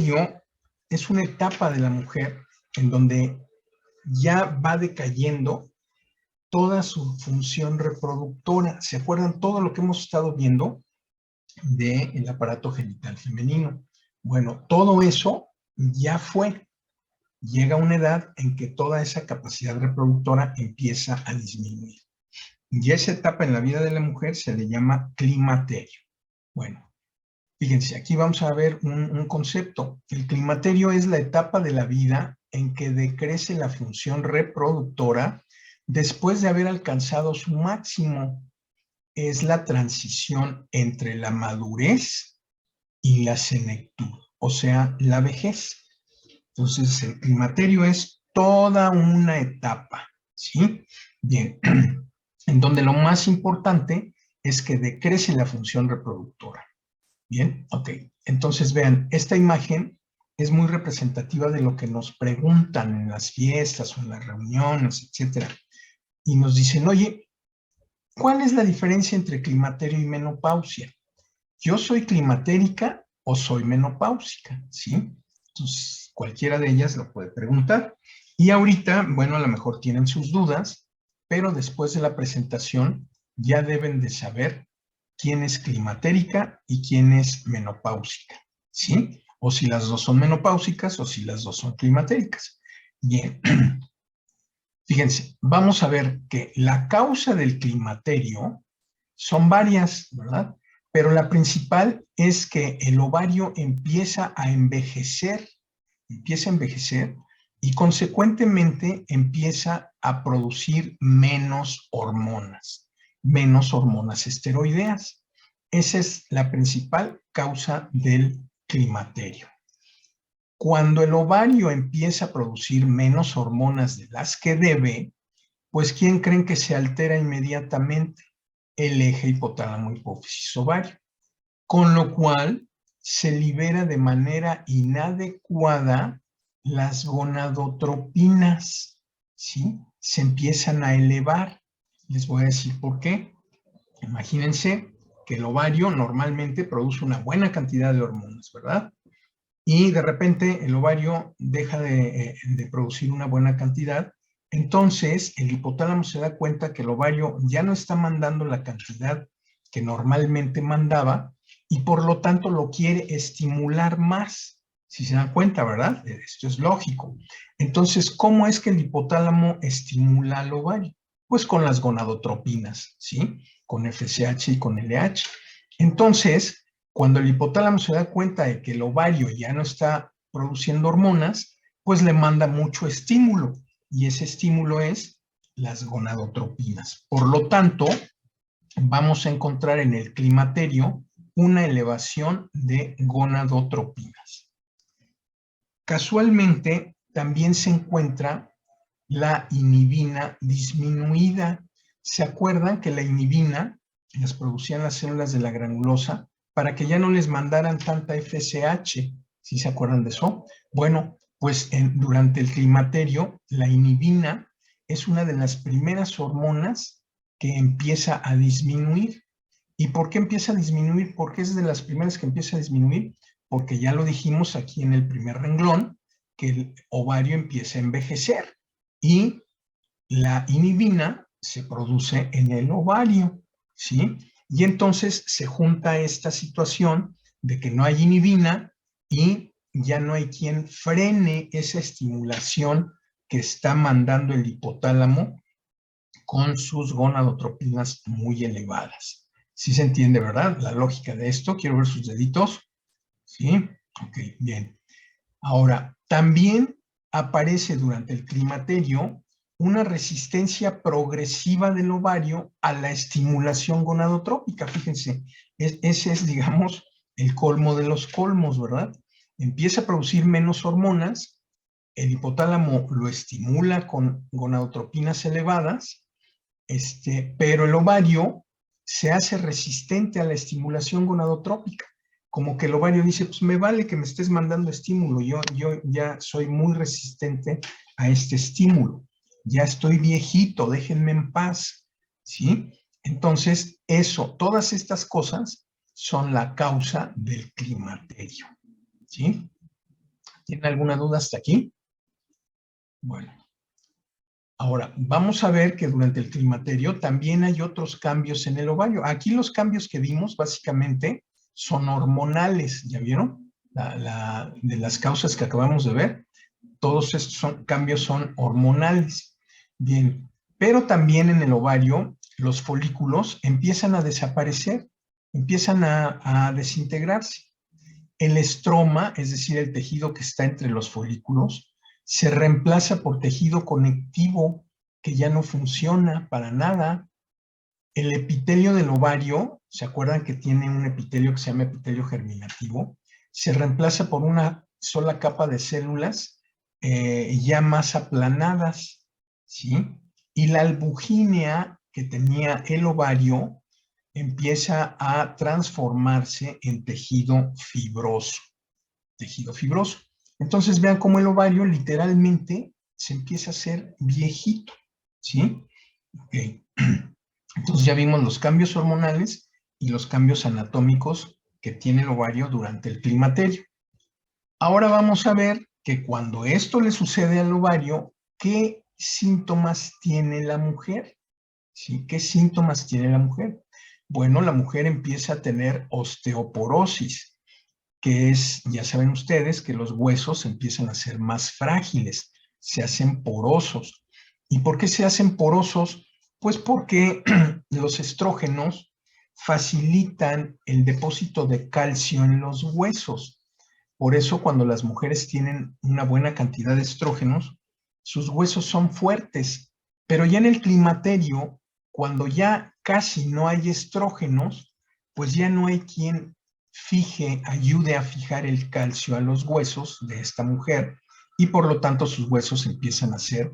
climaterio es una etapa de la mujer en donde ya va decayendo toda su función reproductora. ¿Se acuerdan todo lo que hemos estado viendo del aparato genital femenino? Bueno, todo eso ya fue. Llega una edad en que toda esa capacidad reproductora empieza a disminuir. Y esa etapa en la vida de la mujer se le llama climaterio. Bueno, fíjense, aquí vamos a ver un concepto. El climaterio es la etapa de la vida en que decrece la función reproductora después de haber alcanzado su máximo. Es la transición entre la madurez y la senectud, o sea, la vejez. Entonces, el climaterio es toda una etapa, ¿sí? Bien, en donde lo más importante es que decrece la función reproductora. Bien, ok. Entonces, vean, esta imagen es muy representativa de lo que nos preguntan en las fiestas o en las reuniones, etcétera. Y nos dicen, oye, ¿cuál es la diferencia entre climaterio y menopausia? ¿Yo soy climatérica o soy menopáusica? ¿Sí? Entonces, cualquiera de ellas lo puede preguntar. Y ahorita, bueno, a lo mejor tienen sus dudas, pero después de la presentación ya deben de saber quién es climatérica y quién es menopáusica, ¿sí? O si las dos son menopáusicas o si las dos son climatéricas. Bien, fíjense, vamos a ver que la causa del climaterio son varias, ¿verdad? Pero la principal es que el ovario empieza a envejecer y consecuentemente empieza a producir menos hormonas esteroideas. Esa es la principal causa del climaterio. Cuando el ovario empieza a producir menos hormonas de las que debe, pues ¿quién creen que se altera inmediatamente? El eje hipotálamo hipófisis ovario, con lo cual se libera de manera inadecuada las gonadotropinas, ¿sí? Se empiezan a elevar. Les voy a decir por qué. Imagínense que el ovario normalmente produce una buena cantidad de hormonas, ¿verdad? Y de repente el ovario deja de producir una buena cantidad. Entonces, el hipotálamo se da cuenta que el ovario ya no está mandando la cantidad que normalmente mandaba y por lo tanto lo quiere estimular más. Si se dan cuenta, ¿verdad? Esto es lógico. Entonces, ¿cómo es que el hipotálamo estimula al ovario? Pues con las gonadotropinas, ¿sí? Con FSH y con LH. Entonces, cuando el hipotálamo se da cuenta de que el ovario ya no está produciendo hormonas, pues le manda mucho estímulo y ese estímulo es las gonadotropinas. Por lo tanto, vamos a encontrar en el climaterio una elevación de gonadotropinas. Casualmente, también se encuentra la inhibina disminuida. ¿Se acuerdan que la inhibina las producían las células de la granulosa para que ya no les mandaran tanta FSH? ¿Sí se acuerdan de eso? Bueno, pues durante el climaterio, la inhibina es una de las primeras hormonas que empieza a disminuir. ¿Y por qué empieza a disminuir? ¿Por qué es de las primeras que empieza a disminuir? Porque ya lo dijimos aquí en el primer renglón, que el ovario empieza a envejecer y la inhibina se produce en el ovario, ¿sí? Y entonces se junta esta situación de que no hay inhibina y ya no hay quien frene esa estimulación que está mandando el hipotálamo con sus gonadotropinas muy elevadas. ¿Sí se entiende, verdad? La lógica de esto. Quiero ver sus deditos. ¿Sí? Ok, bien. Ahora, también aparece durante el climaterio una resistencia progresiva del ovario a la estimulación gonadotrópica. Fíjense, ese es, digamos, el colmo de los colmos, ¿verdad? Empieza a producir menos hormonas, el hipotálamo lo estimula con gonadotropinas elevadas, pero el ovario se hace resistente a la estimulación gonadotrópica. Como que el ovario dice, pues me vale que me estés mandando estímulo, yo ya soy muy resistente a este estímulo, ya estoy viejito, déjenme en paz, ¿sí? Entonces, todas estas cosas son la causa del climaterio, ¿sí? ¿Tiene alguna duda hasta aquí? Bueno, ahora vamos a ver que durante el climaterio también hay otros cambios en el ovario. Aquí los cambios que vimos básicamente son hormonales, ¿ya vieron? De las causas que acabamos de ver, todos estos cambios son hormonales. Bien, pero también en el ovario los folículos empiezan a desaparecer, empiezan a desintegrarse. El estroma, es decir, el tejido que está entre los folículos, se reemplaza por tejido conectivo que ya no funciona para nada. El epitelio del ovario, ¿se acuerdan que tiene un epitelio que se llama epitelio germinativo? Se reemplaza por una sola capa de células ya más aplanadas, ¿sí? Y la albugínea que tenía el ovario empieza a transformarse en tejido fibroso. Tejido fibroso. Entonces vean cómo el ovario literalmente se empieza a hacer viejito, ¿sí? Okay. Entonces ya vimos los cambios hormonales y los cambios anatómicos que tiene el ovario durante el climaterio. Ahora vamos a ver que cuando esto le sucede al ovario, ¿qué síntomas tiene la mujer? ¿Sí? ¿Qué síntomas tiene la mujer? Bueno, la mujer empieza a tener osteoporosis, que es, ya saben ustedes, que los huesos empiezan a ser más frágiles, se hacen porosos. ¿Y por qué se hacen porosos? Pues porque los estrógenos facilitan el depósito de calcio en los huesos. Por eso cuando las mujeres tienen una buena cantidad de estrógenos, sus huesos son fuertes. Pero ya en el climaterio, cuando ya casi no hay estrógenos, pues ya no hay quien ayude a fijar el calcio a los huesos de esta mujer y por lo tanto sus huesos empiezan a ser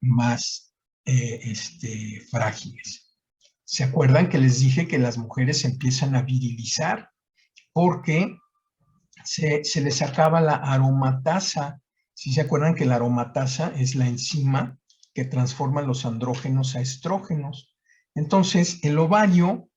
más frágiles. ¿Se acuerdan que les dije que las mujeres empiezan a virilizar porque se les acaba la aromatasa? ¿Sí se acuerdan que la aromatasa es la enzima que transforma los andrógenos a estrógenos? Entonces, el ovario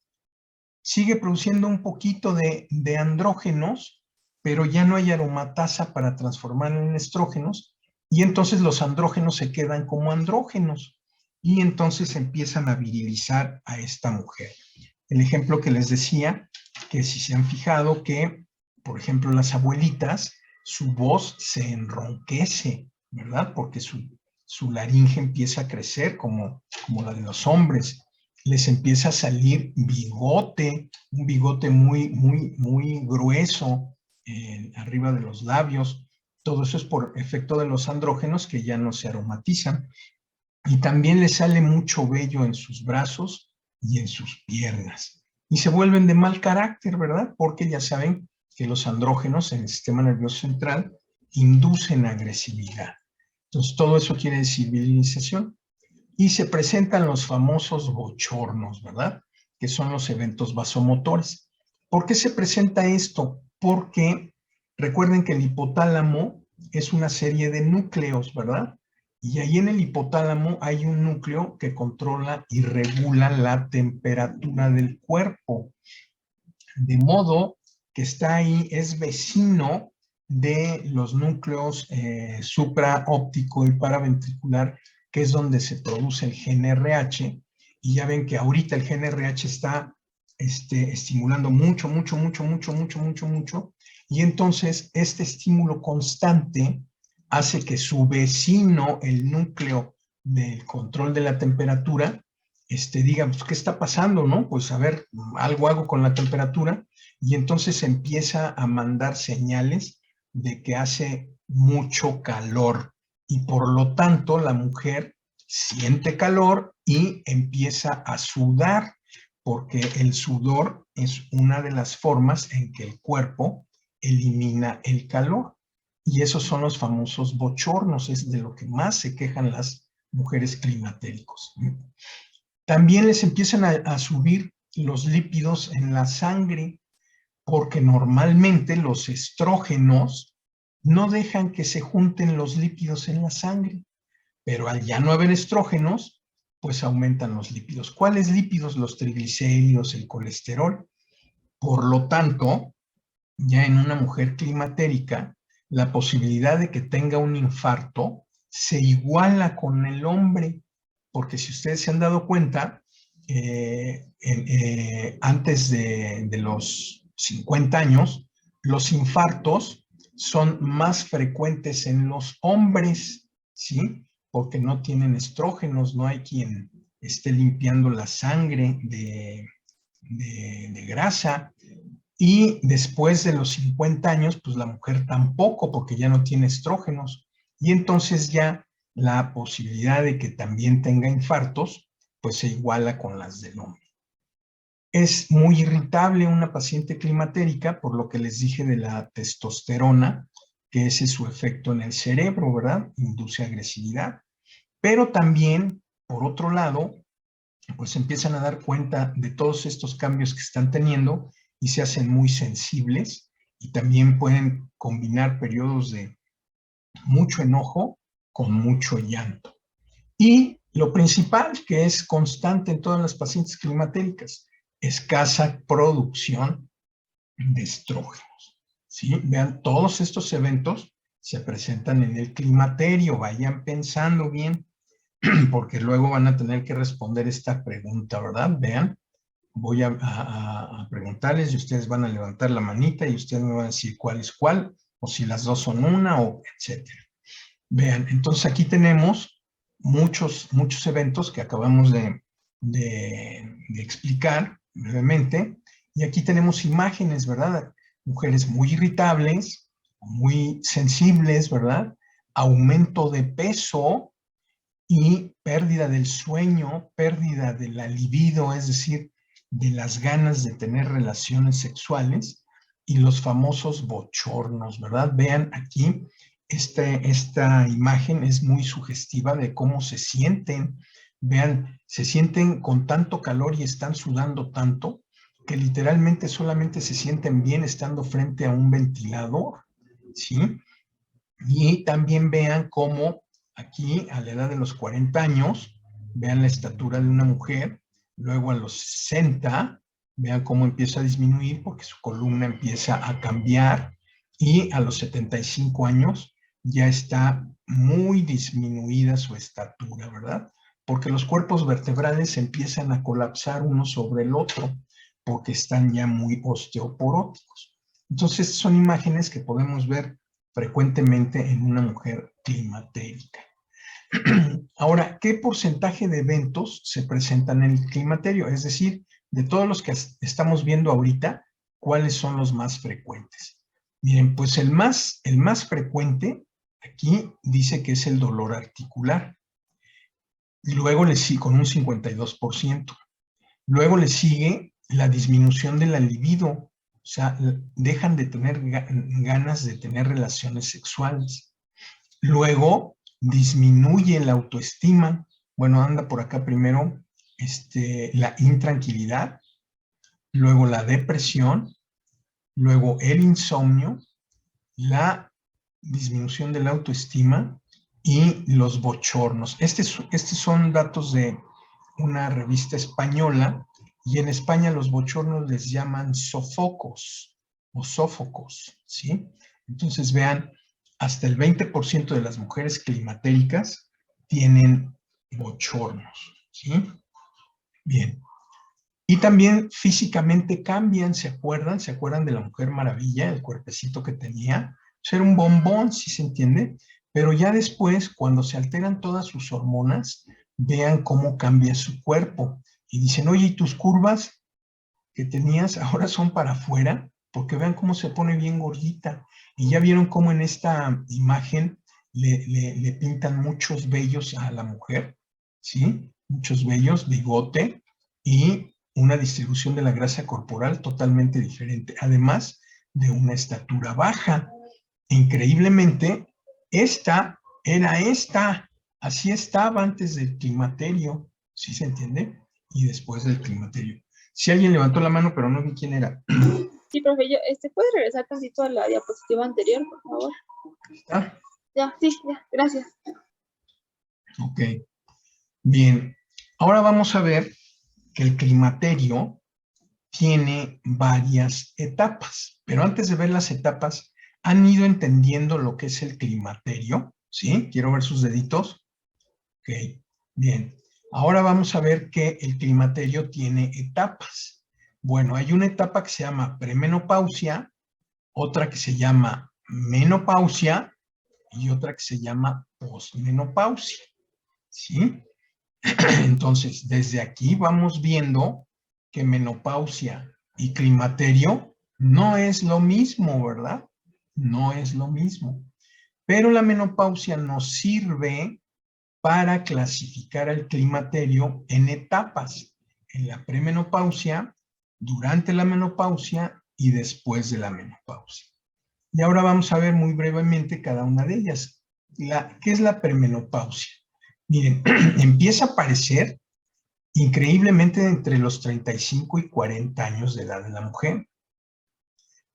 sigue produciendo un poquito de andrógenos, pero ya no hay aromatasa para transformarlo en estrógenos, y entonces los andrógenos se quedan como andrógenos, y entonces empiezan a virilizar a esta mujer. El ejemplo que les decía, que si se han fijado que, por ejemplo, las abuelitas, su voz se enronquece, ¿verdad? Porque su laringe empieza a crecer como la de los hombres. Les empieza a salir bigote, un bigote muy grueso arriba de los labios. Todo eso es por efecto de los andrógenos que ya no se aromatizan. Y también les sale mucho vello en sus brazos y en sus piernas. Y se vuelven de mal carácter, ¿verdad? Porque ya saben que los andrógenos en el sistema nervioso central inducen agresividad. Entonces, todo eso quiere decir virilización. Y se presentan los famosos bochornos, ¿verdad? Que son los eventos vasomotores. ¿Por qué se presenta esto? Porque recuerden que el hipotálamo es una serie de núcleos, ¿verdad? Y ahí en el hipotálamo hay un núcleo que controla y regula la temperatura del cuerpo. De modo que está ahí, es vecino de los núcleos supraóptico y paraventricular, que es donde se produce el GnRH, y ya ven que ahorita el GnRH está estimulando mucho, y entonces este estímulo constante hace que su vecino, el núcleo del control de la temperatura, diga, pues, ¿qué está pasando, no? Pues, a ver, algo hago con la temperatura, y entonces empieza a mandar señales de que hace mucho calor, y por lo tanto la mujer siente calor y empieza a sudar, porque el sudor es una de las formas en que el cuerpo elimina el calor. Y esos son los famosos bochornos, es de lo que más se quejan las mujeres climatéricos. También les empiezan a subir los lípidos en la sangre, porque normalmente los estrógenos no dejan que se junten los lípidos en la sangre, pero al ya no haber estrógenos, pues aumentan los lípidos. ¿Cuáles lípidos? Los triglicéridos, el colesterol. Por lo tanto, ya en una mujer climatérica, la posibilidad de que tenga un infarto se iguala con el hombre, porque si ustedes se han dado cuenta, antes de los 50 años, los infartos son más frecuentes en los hombres, ¿sí? Porque no tienen estrógenos, no hay quien esté limpiando la sangre de grasa. Y después de los 50 años, pues la mujer tampoco, porque ya no tiene estrógenos. Y entonces ya la posibilidad de que también tenga infartos, pues se iguala con las del hombre. Es muy irritable una paciente climatérica, por lo que les dije de la testosterona, que ese es su efecto en el cerebro, ¿verdad? Induce agresividad. Pero también, por otro lado, pues empiezan a dar cuenta de todos estos cambios que están teniendo y se hacen muy sensibles y también pueden combinar periodos de mucho enojo con mucho llanto. Y lo principal, que es constante en todas las pacientes climatéricas, escasa producción de estrógenos. ¿Sí? Vean, todos estos eventos se presentan en el climaterio, vayan pensando bien, porque luego van a tener que responder esta pregunta, ¿verdad? Vean, voy a preguntarles y ustedes van a levantar la manita y ustedes me van a decir cuál es cuál, o si las dos son una, o etcétera. Vean, entonces aquí tenemos muchos eventos que acabamos de explicar brevemente, y aquí tenemos imágenes, ¿verdad? Mujeres muy irritables, muy sensibles, ¿verdad? Aumento de peso y pérdida del sueño, pérdida de la libido, es decir, de las ganas de tener relaciones sexuales, y los famosos bochornos, ¿verdad? Vean aquí, esta imagen es muy sugestiva de cómo se sienten. Vean, se sienten con tanto calor y están sudando tanto que literalmente solamente se sienten bien estando frente a un ventilador, ¿sí? Y también vean cómo aquí, a la edad de los 40 años, vean la estatura de una mujer, luego a los 60, vean cómo empieza a disminuir porque su columna empieza a cambiar, y a los 75 años ya está muy disminuida su estatura, ¿verdad? Porque los cuerpos vertebrales empiezan a colapsar uno sobre el otro porque están ya muy osteoporóticos. Entonces, son imágenes que podemos ver frecuentemente en una mujer climatérica. Ahora, ¿qué porcentaje de eventos se presentan en el climaterio? Es decir, de todos los que estamos viendo ahorita, ¿cuáles son los más frecuentes? Miren, pues el más frecuente aquí dice que es el dolor articular. Y luego le sigue con un 52%. Luego le sigue la disminución de la libido, o sea, dejan de tener ganas de tener relaciones sexuales. Luego disminuye la autoestima. Bueno, anda por acá primero la intranquilidad, luego la depresión, luego el insomnio, la disminución de la autoestima y los bochornos. Estos son datos de una revista española, y en España los bochornos les llaman sofocos o sófocos, ¿sí? Entonces vean, hasta el 20% de las mujeres climatéricas tienen bochornos, ¿sí? Bien. Y también físicamente cambian, ¿se acuerdan? ¿Se acuerdan de la Mujer Maravilla, el cuerpecito que tenía? Era un bombón, ¿sí se entiende? Pero ya después, cuando se alteran todas sus hormonas, vean cómo cambia su cuerpo. Y dicen, oye, ¿y tus curvas que tenías ahora son para afuera? Porque vean cómo se pone bien gordita. Y ya vieron cómo en esta imagen le pintan muchos vellos a la mujer, ¿sí? Muchos vellos, bigote, y una distribución de la grasa corporal totalmente diferente, además de una estatura baja. Increíblemente, esta era esta, así estaba antes del climaterio, ¿sí se entiende? Y después del climaterio. Si alguien levantó la mano, pero no vi quién era. Sí, profe, ¿puedes regresar tantito a la diapositiva anterior, por favor? ¿Está? Ya, sí, ya, gracias. Ok, bien. Ahora vamos a ver que el climaterio tiene varias etapas, pero antes de ver las etapas, ¿Han ido entendiendo lo que es el climaterio? ¿Sí? Quiero ver sus deditos. Ok, bien. Ahora vamos a ver que el climaterio tiene etapas. Bueno, hay una etapa que se llama premenopausia, otra que se llama menopausia y otra que se llama posmenopausia. ¿Sí? Entonces, desde aquí vamos viendo que menopausia y climaterio no es lo mismo, ¿verdad? No es lo mismo. Pero la menopausia nos sirve para clasificar el climaterio en etapas, en la premenopausia, durante la menopausia y después de la menopausia. Y ahora vamos a ver muy brevemente cada una de ellas. ¿Qué es la premenopausia? Miren, empieza a aparecer increíblemente entre los 35 y 40 años de edad de la mujer.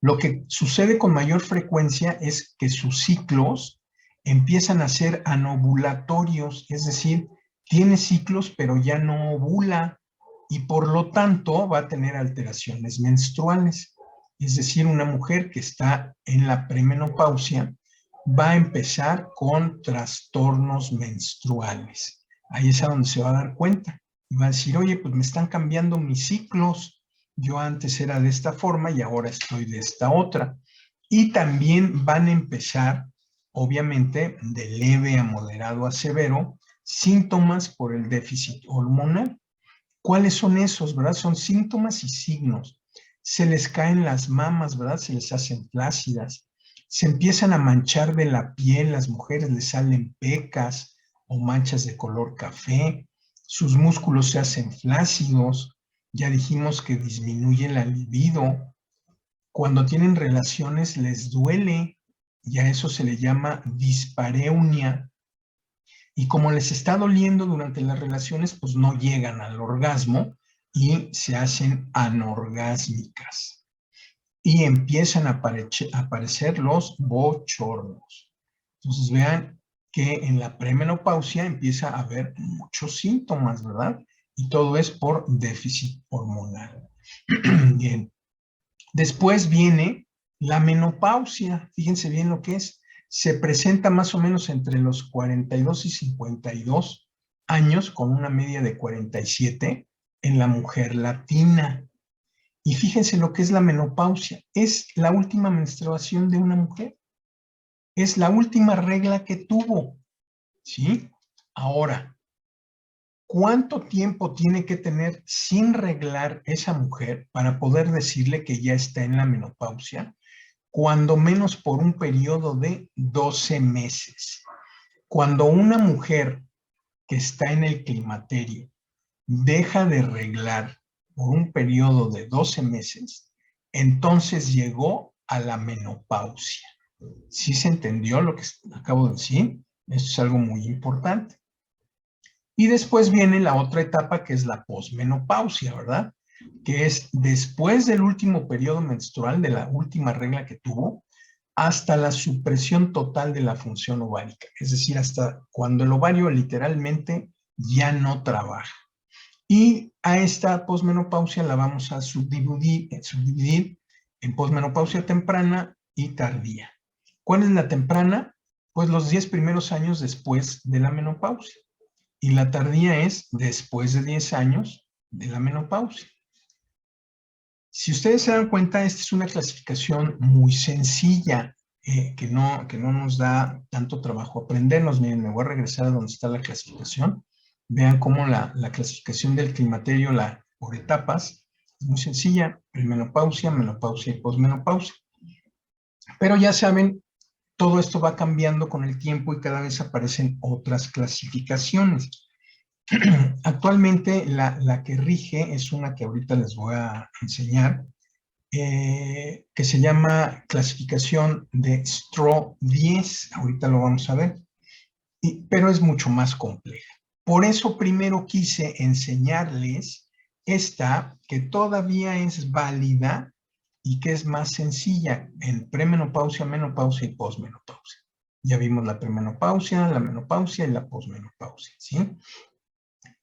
Lo que sucede con mayor frecuencia es que sus ciclos empiezan a ser anovulatorios, es decir, tiene ciclos pero ya no ovula y por lo tanto va a tener alteraciones menstruales. Es decir, una mujer que está en la premenopausia va a empezar con trastornos menstruales. Ahí es a donde se va a dar cuenta y va a decir, oye, pues me están cambiando mis ciclos. Yo antes era de esta forma y ahora estoy de esta otra. Y también van a empezar, obviamente, de leve a moderado a severo, síntomas por el déficit hormonal. ¿Cuáles son esos, verdad? Son síntomas y signos. Se les caen las mamas, ¿verdad? Se les hacen flácidas. Se empiezan a manchar de la piel, las mujeres les salen pecas o manchas de color café. Sus músculos se hacen flácidos. Ya dijimos que disminuye la libido. Cuando tienen relaciones les duele y a eso se le llama dispareunia. Y como les está doliendo durante las relaciones, pues no llegan al orgasmo y se hacen anorgásmicas. Y empiezan a aparecer los bochornos. Entonces vean que en la premenopausia empieza a haber muchos síntomas, ¿verdad? Y todo es por déficit hormonal. Bien. Después viene la menopausia. Fíjense bien lo que es. Se presenta más o menos entre los 42 y 52 años, con una media de 47 en la mujer latina. Y fíjense lo que es la menopausia. Es la última menstruación de una mujer. Es la última regla que tuvo. ¿Sí? Ahora, ¿cuánto tiempo tiene que tener sin reglar esa mujer para poder decirle que ya está en la menopausia? Cuando menos por un periodo de 12 meses. Cuando una mujer que está en el climaterio deja de reglar por un periodo de 12 meses, entonces llegó a la menopausia. ¿Sí se entendió lo que acabo de decir? Esto es algo muy importante. Y después viene la otra etapa que es la posmenopausia, ¿verdad? Que es después del último periodo menstrual, de la última regla que tuvo, hasta la supresión total de la función ovárica. Es decir, hasta cuando el ovario literalmente ya no trabaja. Y a esta posmenopausia la vamos a subdividir en posmenopausia temprana y tardía. ¿Cuál es la temprana? Pues los 10 primeros años después de la menopausia. Y la tardía es después de 10 años de la menopausia. Si ustedes se dan cuenta, esta es una clasificación muy sencilla, que no nos da tanto trabajo aprendernos. Miren, me voy a regresar a donde está la clasificación. Vean cómo la clasificación del climaterio por etapas es muy sencilla: premenopausia, menopausia y posmenopausia. Pero ya saben, todo esto va cambiando con el tiempo y cada vez aparecen otras clasificaciones. Actualmente la que rige es una que ahorita les voy a enseñar, que se llama clasificación de STRO 10. Ahorita lo vamos a ver, pero es mucho más compleja. Por eso primero quise enseñarles esta, que todavía es válida y que es más sencilla en premenopausia, menopausia y posmenopausia. Ya vimos la premenopausia, la menopausia y la posmenopausia, ¿sí?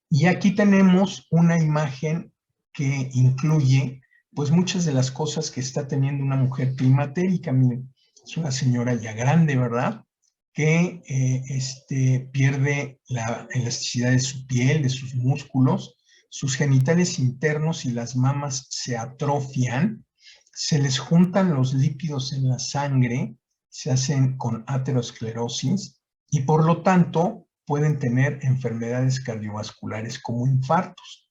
Y aquí tenemos una imagen que incluye pues muchas de las cosas que está teniendo una mujer climatérica. Miren, Es una señora ya grande, ¿verdad? Que pierde la elasticidad de su piel, de sus músculos, sus genitales internos y las mamas se atrofian, se les juntan los lípidos en la sangre, se hacen con aterosclerosis y por lo tanto pueden tener enfermedades cardiovasculares como infartos.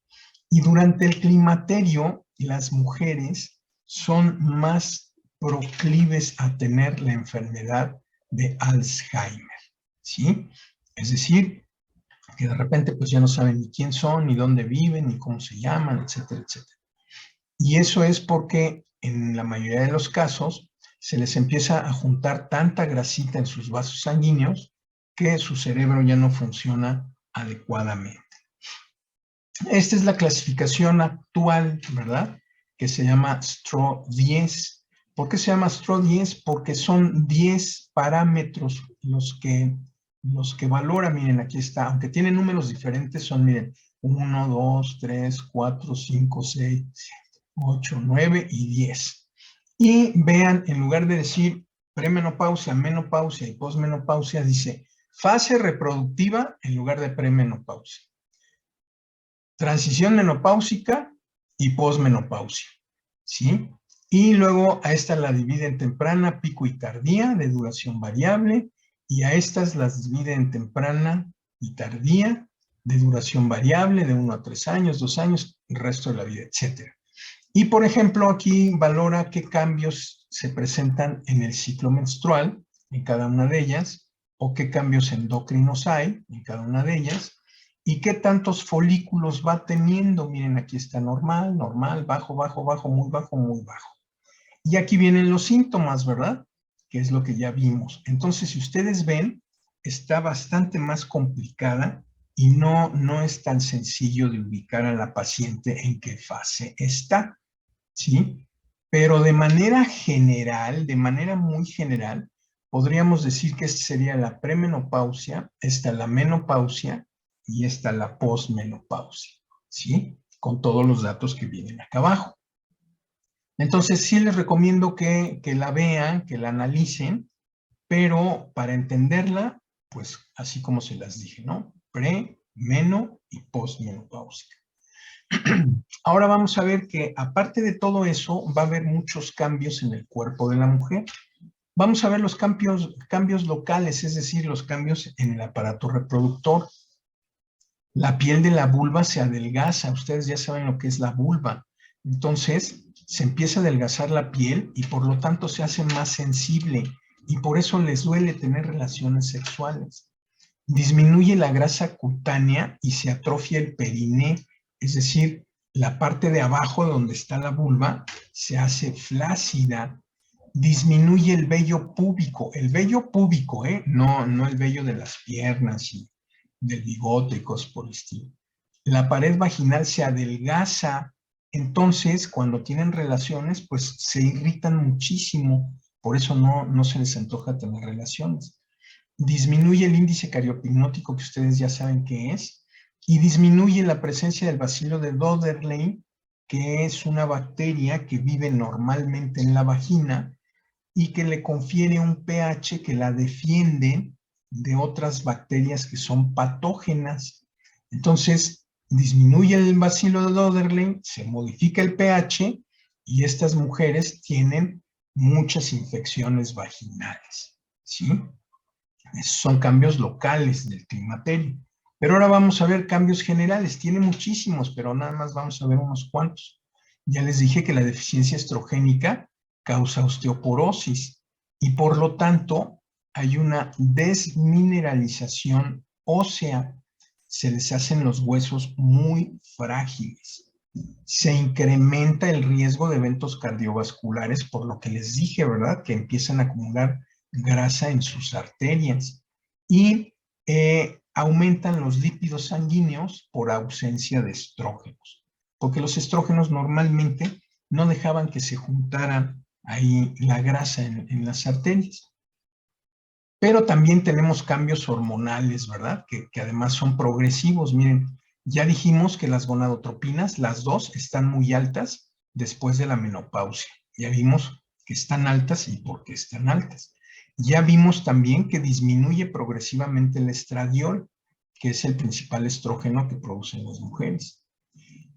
Y durante el climaterio, las mujeres son más proclives a tener la enfermedad de Alzheimer, ¿sí? Es decir, que de repente pues ya no saben ni quién son, ni dónde viven, ni cómo se llaman, etcétera, etcétera. Y eso es porque en la mayoría de los casos se les empieza a juntar tanta grasita en sus vasos sanguíneos que su cerebro ya no funciona adecuadamente. Esta es la clasificación actual, ¿verdad? Que se llama STRO 10. ¿Por qué se llama STRO 10? Porque son 10 parámetros los que valora. Miren, aquí está, aunque tienen números diferentes, son, miren, 1, 2, 3, 4, 5, 6, 8, 9 y 10. Y vean, en lugar de decir premenopausia, menopausia y posmenopausia, dice fase reproductiva en lugar de premenopausia. Transición menopáusica y posmenopausia, ¿sí? Y luego a esta la divide en temprana, pico y tardía, de duración variable, y a estas las divide en temprana y tardía, de duración variable, de 1 a 3 años, 2 años, el resto de la vida, etc. Y, por ejemplo, aquí valora qué cambios se presentan en el ciclo menstrual, en cada una de ellas, o qué cambios endocrinos hay en cada una de ellas, y qué tantos folículos va teniendo. Miren, aquí está normal, normal, bajo, bajo, bajo, muy bajo, muy bajo. Y aquí vienen los síntomas, ¿verdad? Que es lo que ya vimos. Entonces, si ustedes ven, está bastante más complicada y no es tan sencillo de ubicar a la paciente en qué fase está, ¿sí? Pero de manera general, de manera muy general, podríamos decir que esta sería la premenopausia, esta la menopausia y esta la posmenopausia, ¿sí? Con todos los datos que vienen acá abajo. Entonces, sí les recomiendo que la vean, que la analicen, pero para entenderla, pues así como se las dije, ¿no? Pre, meno y posmenopáusica. Ahora vamos a ver que aparte de todo eso, va a haber muchos cambios en el cuerpo de la mujer. Vamos a ver los cambios locales, es decir, los cambios en el aparato reproductor. La piel de la vulva se adelgaza, ustedes ya saben lo que es la vulva. Entonces, se empieza a adelgazar la piel y por lo tanto se hace más sensible y por eso les duele tener relaciones sexuales. Disminuye la grasa cutánea y se atrofia el periné, es decir, la parte de abajo donde está la vulva se hace flácida. Disminuye el vello púbico, no el vello de las piernas y del bigote y cosas por el estilo. La pared vaginal se adelgaza, entonces cuando tienen relaciones, pues se irritan muchísimo, por eso no se les antoja tener relaciones. Disminuye el índice cariopinótico, que ustedes ya saben qué es, y disminuye la presencia del bacilo de Döderlein, que es una bacteria que vive normalmente en la vagina y que le confiere un pH que la defiende de otras bacterias que son patógenas. Entonces, disminuye el bacilo de Döderlein, se modifica el pH y estas mujeres tienen muchas infecciones vaginales, ¿sí? Esos son cambios locales del climaterio. Pero ahora vamos a ver cambios generales. Tiene muchísimos, pero nada más vamos a ver unos cuantos. Ya les dije que la deficiencia estrogénica causa osteoporosis y por lo tanto hay una desmineralización ósea. Se les hacen los huesos muy frágiles. Se incrementa el riesgo de eventos cardiovasculares por lo que les dije, ¿verdad? Que empiezan a acumular grasa en sus arterias y aumentan los lípidos sanguíneos por ausencia de estrógenos, porque los estrógenos normalmente no dejaban que se juntara ahí la grasa en las arterias. Pero también tenemos cambios hormonales, ¿verdad? Que además son progresivos. Miren, ya dijimos que las gonadotropinas, las dos, están muy altas después de la menopausia. Ya vimos que están altas y por qué están altas. Ya vimos también que disminuye progresivamente el estradiol, que es el principal estrógeno que producen las mujeres.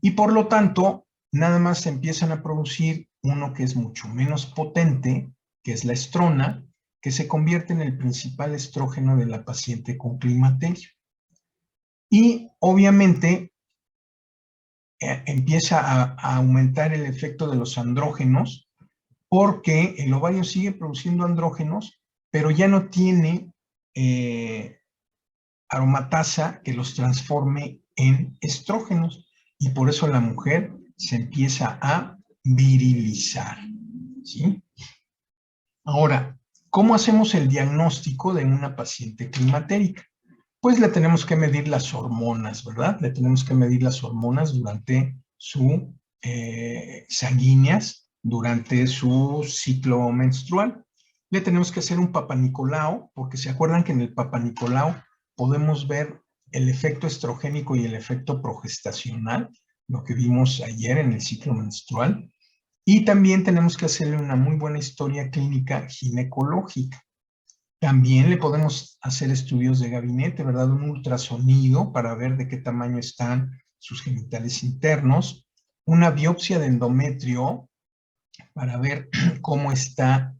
Y por lo tanto, nada más se empiezan a producir uno que es mucho menos potente, que es la estrona, que se convierte en el principal estrógeno de la paciente con climaterio. Y obviamente empieza a aumentar el efecto de los andrógenos, porque el ovario sigue produciendo andrógenos, pero ya no tiene aromatasa que los transforme en estrógenos, y por eso la mujer se empieza a virilizar, ¿sí? Ahora, ¿cómo hacemos el diagnóstico de una paciente climatérica? Pues le tenemos que medir las hormonas, ¿verdad? Le tenemos que medir las hormonas durante su sanguíneas, durante su ciclo menstrual. Le tenemos que hacer un papanicolao, porque se acuerdan que en el papanicolao podemos ver el efecto estrogénico y el efecto progestacional, lo que vimos ayer en el ciclo menstrual. Y también tenemos que hacerle una muy buena historia clínica ginecológica. También le podemos hacer estudios de gabinete, ¿verdad? Un ultrasonido para ver de qué tamaño están sus genitales internos, una biopsia de endometrio para ver cómo está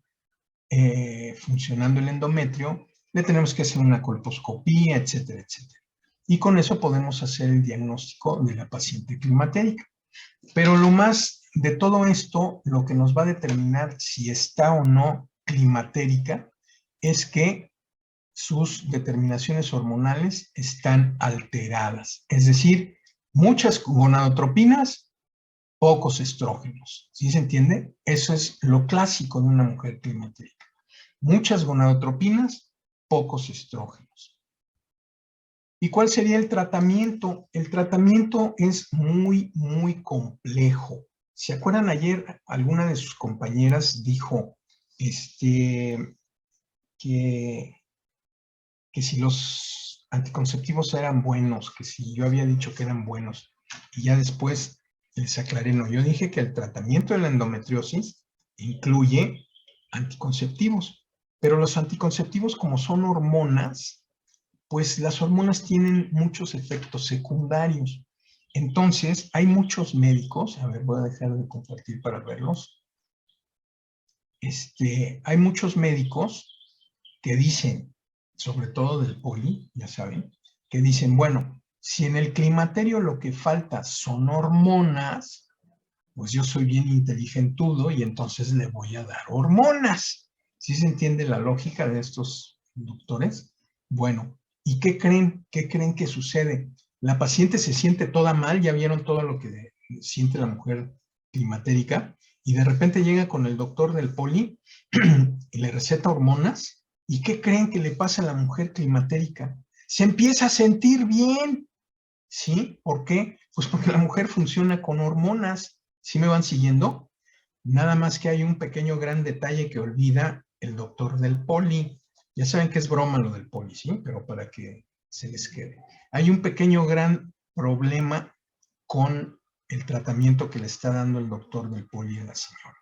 funcionando el endometrio. Le tenemos que hacer una colposcopía, etcétera, etcétera. Y con eso podemos hacer el diagnóstico de la paciente climatérica. Pero lo más de todo esto, lo que nos va a determinar si está o no climatérica, es que sus determinaciones hormonales están alteradas. Es decir, muchas gonadotropinas, pocos estrógenos. ¿Sí se entiende? Eso es lo clásico de una mujer climatérica. Muchas gonadotropinas, pocos estrógenos. ¿Y cuál sería el tratamiento? El tratamiento es muy, muy complejo. ¿Se acuerdan ayer? Alguna de sus compañeras dijo que si los anticonceptivos eran buenos, que si yo había dicho que eran buenos, y ya después les aclaré, no, yo dije que el tratamiento de la endometriosis incluye anticonceptivos, pero los anticonceptivos, como son hormonas, pues las hormonas tienen muchos efectos secundarios. Entonces, hay muchos médicos, a ver, voy a dejar de compartir para verlos. Hay muchos médicos que dicen, sobre todo del poli, ya saben, que dicen, bueno, si en el climaterio lo que falta son hormonas, pues yo soy bien inteligentudo y entonces le voy a dar hormonas. ¿Sí se entiende la lógica de estos doctores? Bueno, ¿y qué creen? ¿Qué creen que sucede? La paciente se siente toda mal, ya vieron todo lo que siente la mujer climatérica, y de repente llega con el doctor del poli y le receta hormonas. ¿Y qué creen que le pasa a la mujer climatérica? Se empieza a sentir bien. ¿Sí? ¿Por qué? Pues porque la mujer funciona con hormonas. ¿Sí me van siguiendo? Nada más que hay un pequeño gran detalle que olvida el doctor del poli. Ya saben que es broma lo del poli, ¿sí? Pero para que se les quede. Hay un pequeño gran problema con el tratamiento que le está dando el doctor del poli a la señora.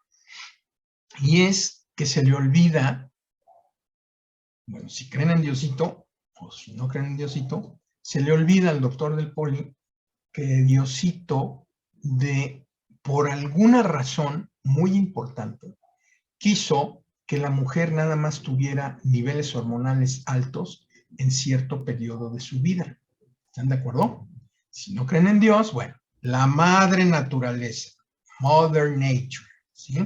Y es que se le olvida, bueno, si creen en Diosito, o si no creen en Diosito, se le olvida al doctor del poli que Diosito, por alguna razón muy importante, quiso que la mujer nada más tuviera niveles hormonales altos en cierto periodo de su vida. ¿Están de acuerdo? Si no creen en Dios, bueno, la madre naturaleza, Mother Nature, ¿sí?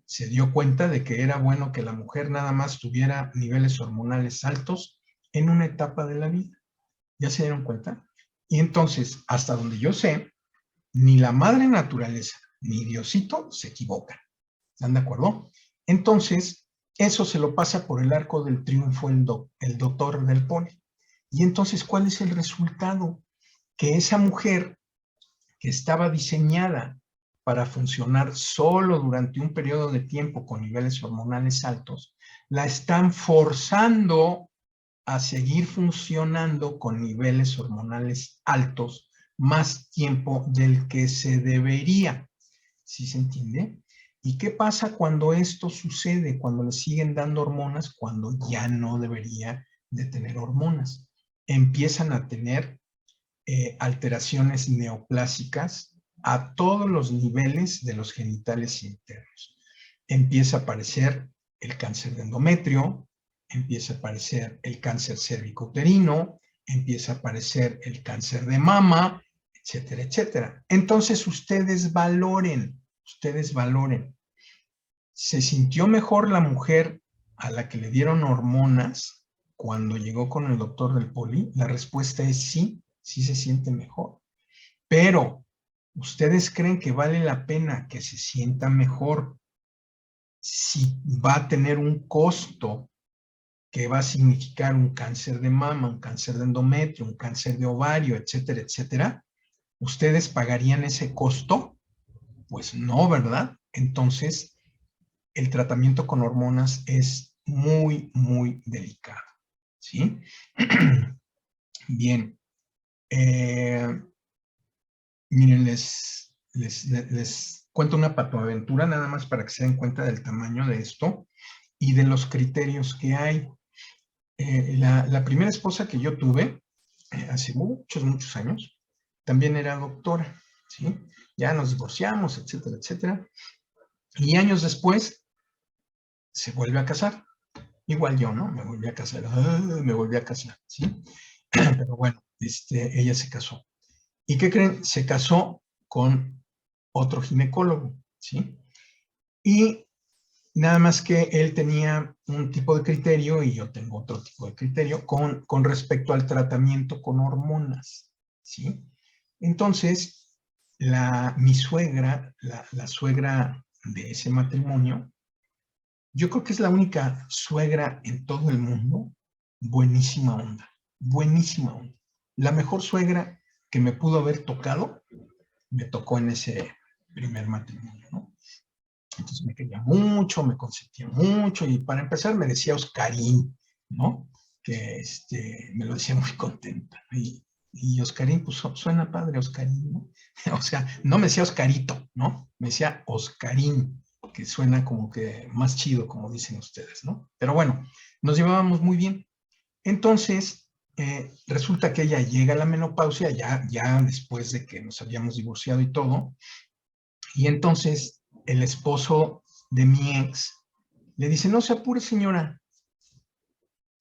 Se dio cuenta de que era bueno que la mujer nada más tuviera niveles hormonales altos en una etapa de la vida. ¿Ya se dieron cuenta? Y entonces, hasta donde yo sé, ni la madre naturaleza ni Diosito se equivocan. ¿Están de acuerdo? Entonces, eso se lo pasa por el arco del triunfo el doctor del poli. Y entonces, ¿cuál es el resultado? Que esa mujer que estaba diseñada para funcionar solo durante un periodo de tiempo con niveles hormonales altos, la están forzando a seguir funcionando con niveles hormonales altos más tiempo del que se debería. ¿Sí se entiende? ¿Y qué pasa cuando esto sucede? Cuando le siguen dando hormonas, cuando ya no debería de tener hormonas. Empiezan a tener alteraciones neoplásicas a todos los niveles de los genitales internos. Empieza a aparecer el cáncer de endometrio, empieza a aparecer el cáncer cervicouterino, empieza a aparecer el cáncer de mama, etcétera, etcétera. Entonces ustedes valoren. ¿Se sintió mejor la mujer a la que le dieron hormonas cuando llegó con el doctor del poli? La respuesta es sí, sí se siente mejor. Pero, ¿ustedes creen que vale la pena que se sienta mejor si va a tener un costo que va a significar un cáncer de mama, un cáncer de endometrio, un cáncer de ovario, etcétera, etcétera? ¿Ustedes pagarían ese costo? Pues no, ¿verdad? Entonces, el tratamiento con hormonas es muy, muy delicado, ¿sí? Bien. Miren, les cuento una patoaventura nada más para que se den cuenta del tamaño de esto y de los criterios que hay. La primera esposa que yo tuve, hace muchos, muchos años, también era doctora, ¿sí? Ya nos divorciamos, etcétera, etcétera. Y años después se vuelve a casar. Igual yo, ¿no? Me volví a casar, ¿sí? Pero bueno, ella se casó. ¿Y qué creen? Se casó con otro ginecólogo, ¿sí? Y nada más que él tenía un tipo de criterio y yo tengo otro tipo de criterio con respecto al tratamiento con hormonas, ¿sí? Entonces, mi suegra, la suegra de ese matrimonio, yo creo que es la única suegra en todo el mundo, buenísima onda, buenísima onda. La mejor suegra que me pudo haber tocado, me tocó en ese primer matrimonio, ¿no? Entonces me quería mucho, me consentía mucho y para empezar me decía Oscarín, ¿no? Que me lo decía muy contenta. Y Oscarín, pues suena padre Oscarín, ¿no? O sea, no me decía Oscarito, ¿no? Me decía Oscarín, que suena como que más chido, como dicen ustedes, ¿no? Pero bueno, nos llevábamos muy bien. Entonces, resulta que ella llega a la menopausia ya después de que nos habíamos divorciado y todo, y entonces el esposo de mi ex le dice, no se apure señora,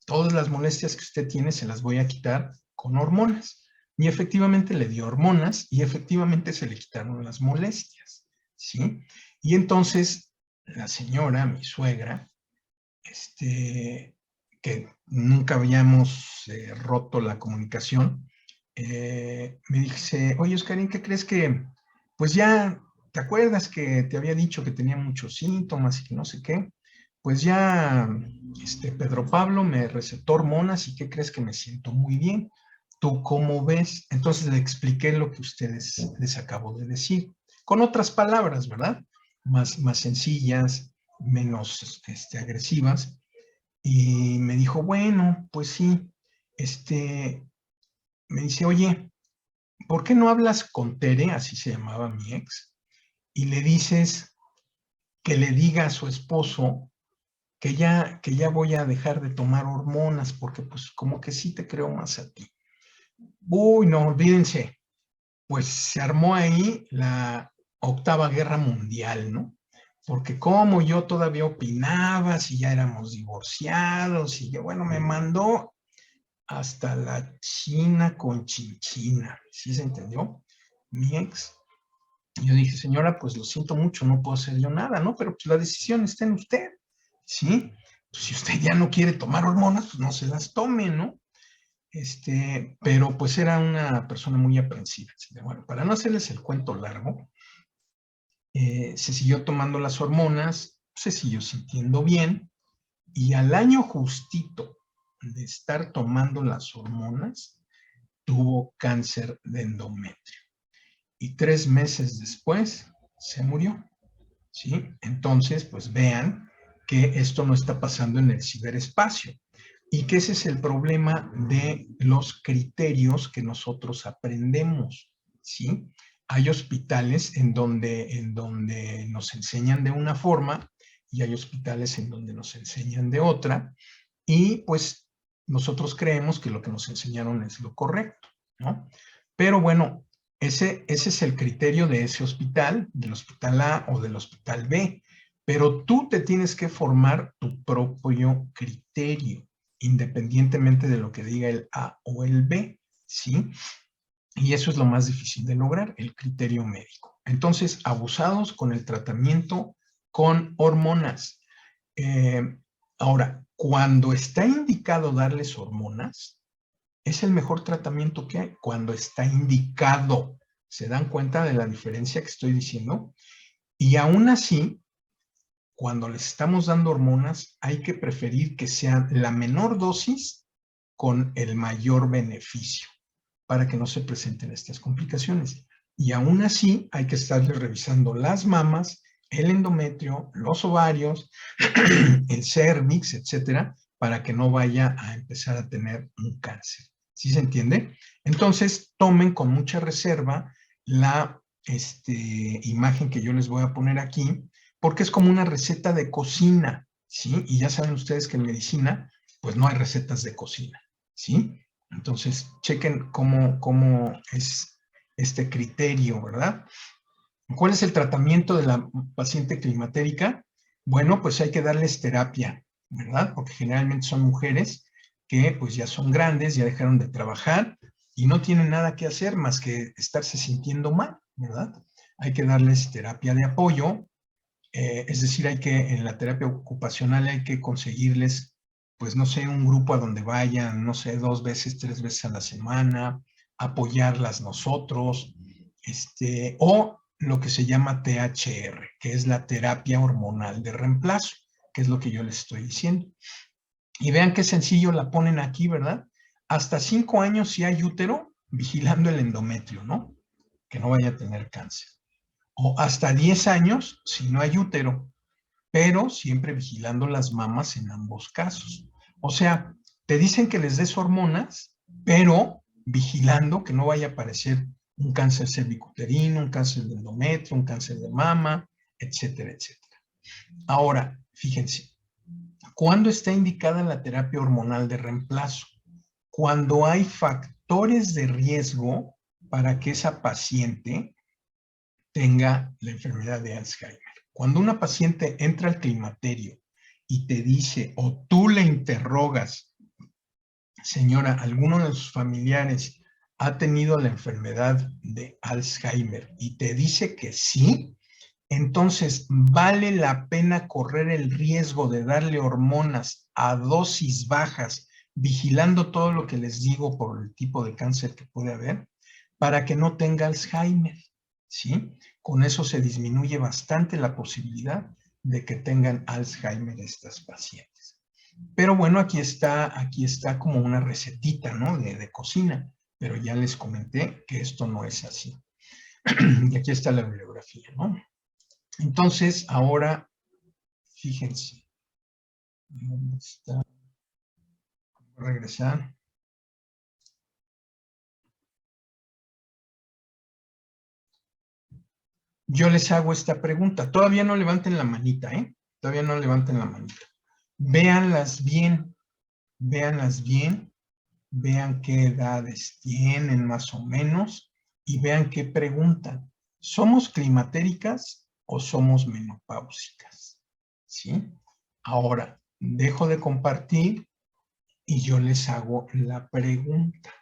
todas las molestias que usted tiene se las voy a quitar con hormonas. Y efectivamente le dio hormonas y efectivamente se le quitaron las molestias, ¿sí? Y entonces la señora, mi suegra, que nunca habíamos roto la comunicación, me dice, oye Oscarín, ¿qué crees que, pues ya, ¿te acuerdas que te había dicho que tenía muchos síntomas y que no sé qué? Pues ya, Pedro Pablo me recetó hormonas y ¿qué crees que me siento muy bien? ¿Tú cómo ves? Entonces le expliqué lo que ustedes les acabo de decir, con otras palabras, ¿verdad? Más sencillas, menos agresivas. Y me dijo, bueno, pues sí, me dice, oye, ¿por qué no hablas con Tere, así se llamaba mi ex, y le dices que le diga a su esposo que ya voy a dejar de tomar hormonas, porque pues como que sí te creo más a ti? Uy, no, olvídense, pues se armó ahí la octava guerra mundial, ¿no? Porque como yo todavía opinaba, si ya éramos divorciados, y que bueno, me mandó hasta la China con Chinchina, ¿sí se entendió? Mi ex. Yo dije, señora, pues lo siento mucho, no puedo hacer yo nada, ¿no? Pero pues la decisión está en usted, ¿sí? Pues si usted ya no quiere tomar hormonas, pues no se las tome, ¿no? Pero pues era una persona muy aprensiva. Bueno, para no hacerles el cuento largo, se siguió tomando las hormonas, se siguió sintiendo bien, y al año justito de estar tomando las hormonas, tuvo cáncer de endometrio. Y 3 meses después se murió, ¿sí? Entonces, pues vean que esto no está pasando en el ciberespacio y que ese es el problema de los criterios que nosotros aprendemos, ¿sí? hay hospitales en donde nos enseñan de una forma y hay hospitales en donde nos enseñan de otra, y pues nosotros creemos que lo que nos enseñaron es lo correcto, ¿no? Pero bueno, ese es el criterio de ese hospital, del hospital A o del hospital B, pero tú te tienes que formar tu propio criterio, independientemente de lo que diga el A o el B, ¿sí? Y eso es lo más difícil de lograr, el criterio médico. Entonces, abusados con el tratamiento con hormonas. Ahora, cuando está indicado darles hormonas, es el mejor tratamiento que hay. Cuando está indicado, ¿se dan cuenta de la diferencia que estoy diciendo? Y aún así, cuando les estamos dando hormonas, hay que preferir que sean la menor dosis con el mayor beneficio, para que no se presenten estas complicaciones. Y aún así hay que estarle revisando las mamas, el endometrio, los ovarios, el cervix, etcétera, para que no vaya a empezar a tener un cáncer. ¿Sí se entiende? Entonces, tomen con mucha reserva la imagen que yo les voy a poner aquí, porque es como una receta de cocina, ¿sí? Y ya saben ustedes que en medicina, pues no hay recetas de cocina, ¿sí? Entonces, chequen cómo es este criterio, ¿verdad? ¿Cuál es el tratamiento de la paciente climatérica? Bueno, pues hay que darles terapia, ¿verdad? Porque generalmente son mujeres que pues ya son grandes, ya dejaron de trabajar y no tienen nada que hacer más que estarse sintiendo mal, ¿verdad? Hay que darles terapia de apoyo, es decir, en la terapia ocupacional hay que conseguirles, pues no sé, un grupo a donde vayan, no sé, 2 veces, 3 veces a la semana, apoyarlas nosotros, o lo que se llama THR, que es la terapia hormonal de reemplazo, que es lo que yo les estoy diciendo. Y vean qué sencillo la ponen aquí, ¿verdad? Hasta 5 años si hay útero, vigilando el endometrio, ¿no? Que no vaya a tener cáncer. O hasta 10 años si no hay útero, pero siempre vigilando las mamas en ambos casos. O sea, te dicen que les des hormonas, pero vigilando que no vaya a aparecer un cáncer cervicuterino, un cáncer de endometrio, un cáncer de mama, etcétera, etcétera. Ahora, fíjense, ¿cuándo está indicada la terapia hormonal de reemplazo? Cuando hay factores de riesgo para que esa paciente tenga la enfermedad de Alzheimer. Cuando una paciente entra al climaterio y te dice, o tú le interrogas, señora, ¿alguno de sus familiares ha tenido la enfermedad de Alzheimer? Y te dice que sí, entonces vale la pena correr el riesgo de darle hormonas a dosis bajas, vigilando todo lo que les digo por el tipo de cáncer que puede haber, para que no tenga Alzheimer, ¿sí? Con eso se disminuye bastante la posibilidad de que tengan Alzheimer estas pacientes. Pero bueno, aquí está como una recetita, ¿no? De cocina, pero ya les comenté que esto no es así. Y aquí está la bibliografía, ¿no? Entonces, ahora, fíjense, ¿dónde está? Voy a regresar. Yo les hago esta pregunta. Todavía no levanten la manita, ¿eh? Todavía no levanten la manita. Véanlas bien, véanlas bien, vean qué edades tienen más o menos y vean qué preguntan. ¿Somos climatéricas o somos menopáusicas? ¿Sí? Ahora, dejo de compartir y yo les hago la pregunta.